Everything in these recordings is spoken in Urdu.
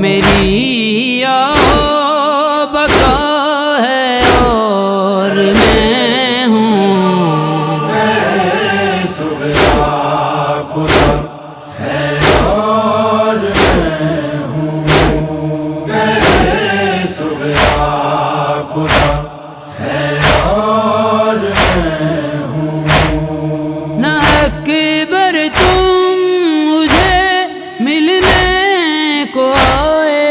میری بقا ہے اور میں ہوں، خدا ہے اور میں ہوں، خدا ہے اور میں ہوں۔ نہ اکبر تم مجھے ملنے کو آئے،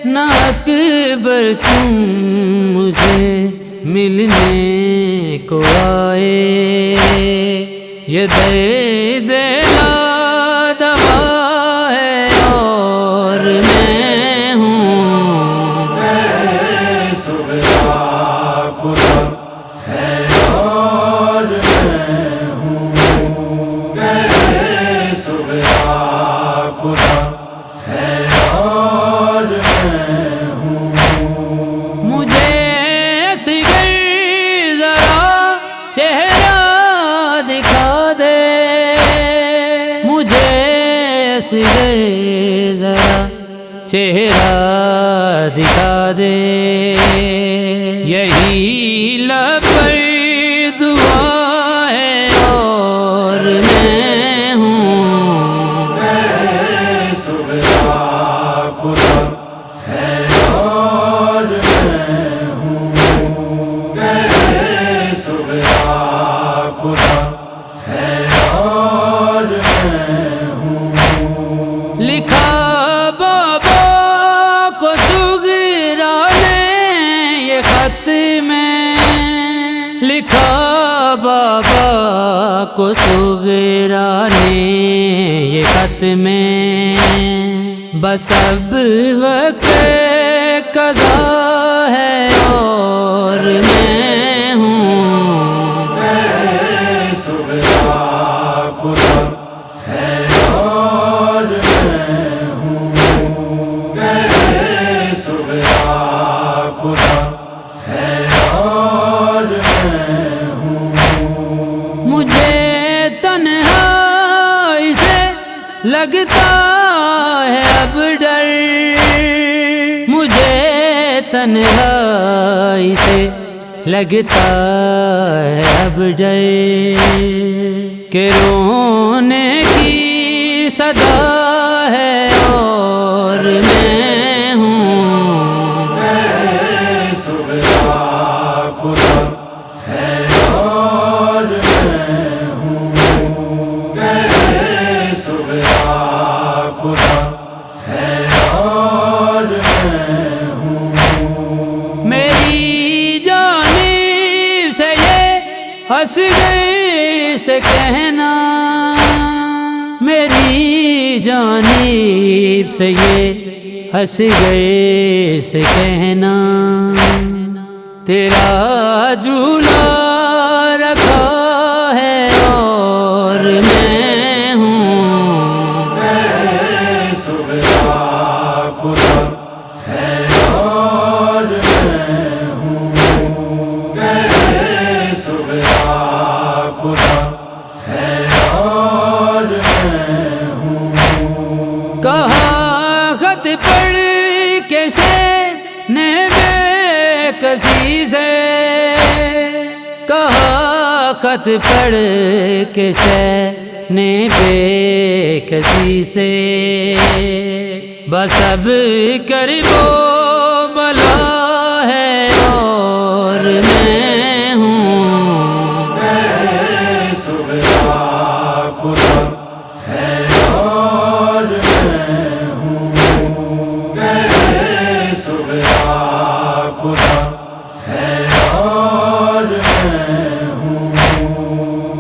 نہ اکبر تم مجھے ملنے کو آئے، یہ درد لا دوا ہے اور میں ہوں، خدا ہے اور میں ہوں، خدا ہے اور میں ہوں۔ مجھے اصغر ذرا چہرہ دکھا دے، مجھے اصغر ذرا چہرہ دکھا دے، یہی لب پر دعا ہے اور میں ہوں، خدا ہے اور میں ہوں، خدا ہے اور میں ہوں۔ لکھا بابا کو سغرانے یہ خط میں، لکھا بابا کو سغرانے یہ خط میں، بس اب وقت قضا ہے اور میں ہوں، خدا ہے اور میں ہوں، خدا ہے اور میں ہوں۔ مجھے تنہائی سے لگتا ہے اب ڈر، مجھے تنہائی سے لگتا ہے اب ڈر، کہ رونے کی صدا ہے اور میں ہوں، خدا ہے اور میں ہوں، خدا ہے اور میں ہوں۔ میری جانب سے یہ اصغر سے کہنا، میری جانب سے یہ اصغر سے کہنا، تیرا جھولا رکھا ہے اور میں ہوں، خدا ہے اور میں ہوں، خدا ہے اور میں ہوں۔ کہا خط پڑھ کے سے نے بے کسی سے، کہا خط پڑھ کے سے نے بے کسی سے، بس اب کربو بلا ہے اور میں ہوں، خدا ہے اور میں ہوں، خدا ہے اور میں ہوں۔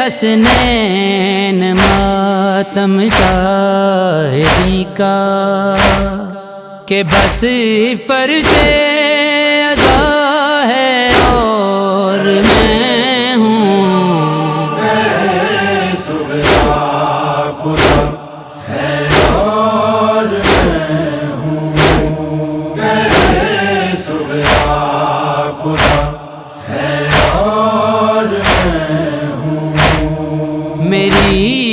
حسنین ماتم شاہدی کا کہ بس فرض ادا ہے اور میں ہوں سغرا خدا ہے اور میں ہوں سغرا خدا ہے اور میں ہوں میری